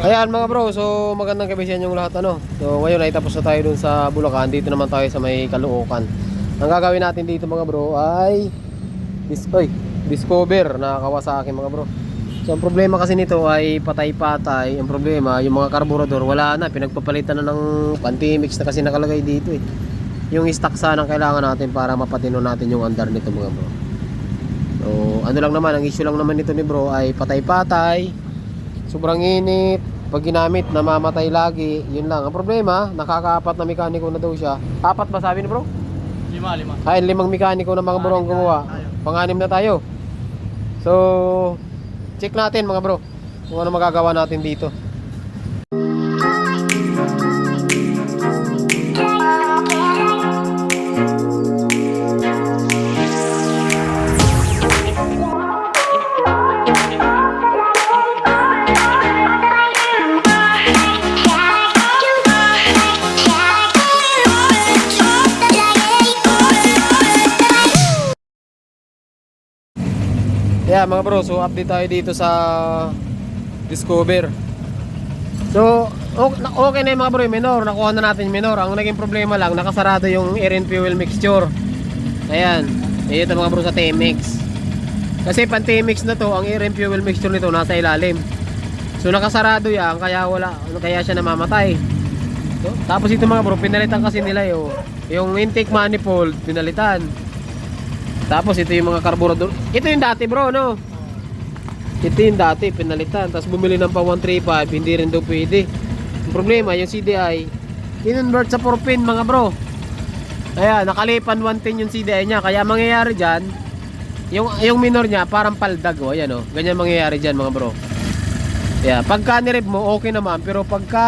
Ayan mga bro, so magandang gabi sa inyong lahat ano. So ngayon ay tapos na tayo dun sa Bulacan. Dito naman tayo sa may Caloocan. Ang gagawin natin dito mga bro ay Discover na Kawasaki mga bro. So ang problema kasi nito ay patay-patay. Ang problema, yung mga karburador wala na, pinagpapalitan na ng Pantimix na kasi nakalagay dito eh. Yung stock sana ang kailangan natin para mapatino natin yung andar nito mga bro. So ano lang naman, ang issue lang naman nito ni bro ay patay-patay. Sobrang init, pag ginamit namamatay lagi. Yun lang ang problema. Nakakaapat na mekaniko na daw siya. Apat ba sabi ni bro? Lima. Ay 5 mekaniko na mga bro ang gumawa. Pang-anim na tayo. So check natin mga bro kung ano magagawa natin dito. Yeah mga bro, so update tayo dito sa Discover. So okay na yung mga bro, yung minor, nakuha na natin yung minor. Ang naging problema lang, nakasarado yung air and fuel mixture. Ayan, ito mga bro sa TMX. Kasi pan TMX na to, ang air and fuel mixture nito nasa ilalim. So nakasarado yan, kaya siya namamatay. So, tapos ito mga bro, pinalitan kasi nila yung intake manifold, pinalitan. Tapos ito yung mga carburetor. Ito yung dati bro, no? Ito yung dati, pinalitan. Tapos bumili ng pa 135, hindi rin daw pwede. Ang problema, yung CDI kinonvert sa 4-pin mga bro. Ayan, nakalipan 110 yung CDI niya. Kaya mangyayari dyan, yung minor niya parang paldag. Ayan o, ganyan mangyayari dyan mga bro. Ayan, pagka nirib mo, okay naman. Pero pagka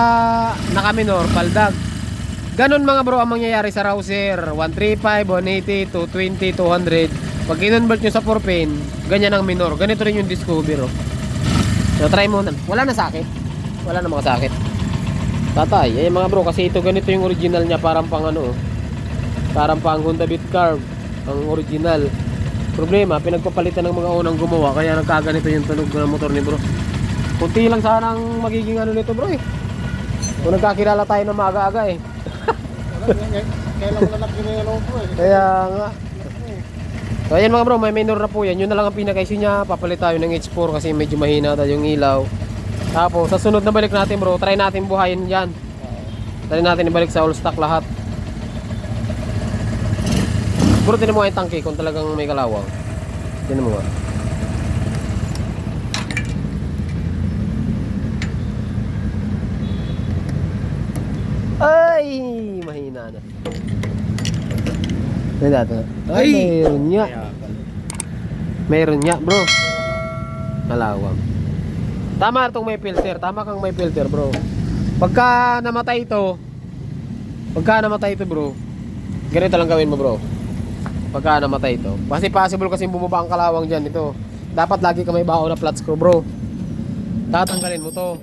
naka-minor, paldag. Ganon mga bro ang mangyayari sa Rouser 135, 180, 220, 200. Pag kinonvert nyo sa 4-pin, ganyan ang minor. Ganito rin yung Discover So try mo na. Wala na sakit. Wala na mga sakit. Tatay, eh mga bro, kasi ito ganito yung original niya. Parang pang parang pang Honda Beat Carb. Ang original. Problema, pinagpapalitan ng mga unang gumawa. Kaya nagkaganito yung tunog ng motor ni bro. Kunti lang sana ang magiging nito bro eh. Kung nagkakilala tayo na maaga-aga eh. Kailan ko na nakikita po eh. Kaya nga. So ayan mga bro, may minor na po yan. Yun na lang ang pinaka-issue niya. Papalit tayo ng H4 kasi medyo mahina tayo yung ilaw. Tapos sa sunod na balik natin bro, try natin buhayin yan. Try natin ibalik sa all stock lahat. Bro, tinan mo nga yung tangke kung talagang may kalawang. Tinan mo nga. Ay, mahina na. May data. Ay, mayroon niya. Mayroon niya, bro. Malawang. Tama itong may filter. Tama kang may filter, bro. Pagka namatay ito, bro, ganito lang gawin mo, bro. Pagka namatay ito. Kasi possible kasi bumaba ang kalawang dyan. Ito. Dapat lagi ka may bao na flat screw, bro. Tatanggalin mo to.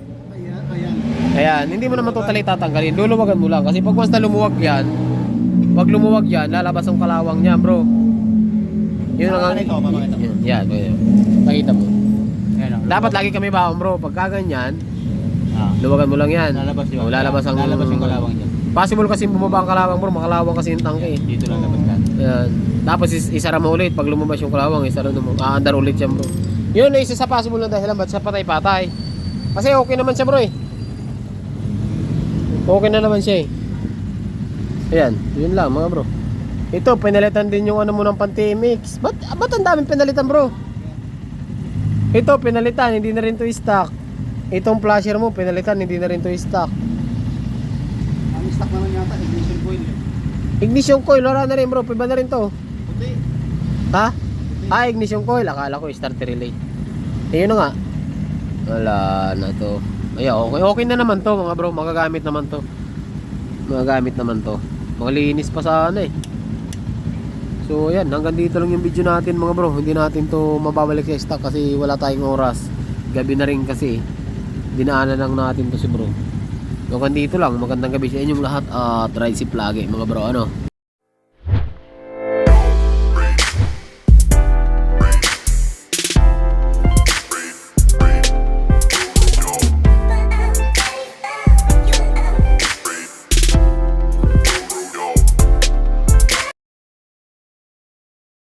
Ayan, hindi mo naman totally tatanggalin. Luluwagan mo lang. Kasi pag once na lumuwag yan, pag lumuwag yan, lalabas ang kalawang niya, bro. Yun lang ang... Yan. Pakita mo. Dapat lagi kami baon, bro. Pagka ganyan, luwagan mo lang yan. Lalabas yung kalawang niya. Possible kasi bumaba ang kalawang, bro. Makalawang kasi yung tangke. Dito lang labas ka. Ayan. Tapos isara mo ulit. Pag lumabas yung kalawang, isara mo. Aandar ulit yan, bro. Yun na isa sa possible na dahilan ba't sa patay-patay. Kasi okay naman siya, bro eh. Okay na naman siya eh. Ayan, yun lang mga bro. Ito, pinalitan din yung mo ng Pantimix. Ba't ang daming pinalitan bro? Ito, pinalitan, hindi na rin to stock. Itong flasher mo, pinalitan, hindi na rin to stock. Ang stock naman yata, ignition coil. Ignition coil, wala na rin bro. Iba na rin to. Puti. Ha? Ah, ignition coil. Akala ko starter relay. Ayun na nga. Wala na to. Ay, okay na naman to mga bro, magagamit naman to. Malinis pa sana eh. So ayan, hanggang dito lang yung video natin mga bro. Hindi natin to mababalik sa stock kasi wala tayong oras. Gabi na rin kasi. Dinaanan lang natin to si bro. So hanggang dito lang, magandang gabi sa inyong lahat at ride safe lagi mga bro, ano.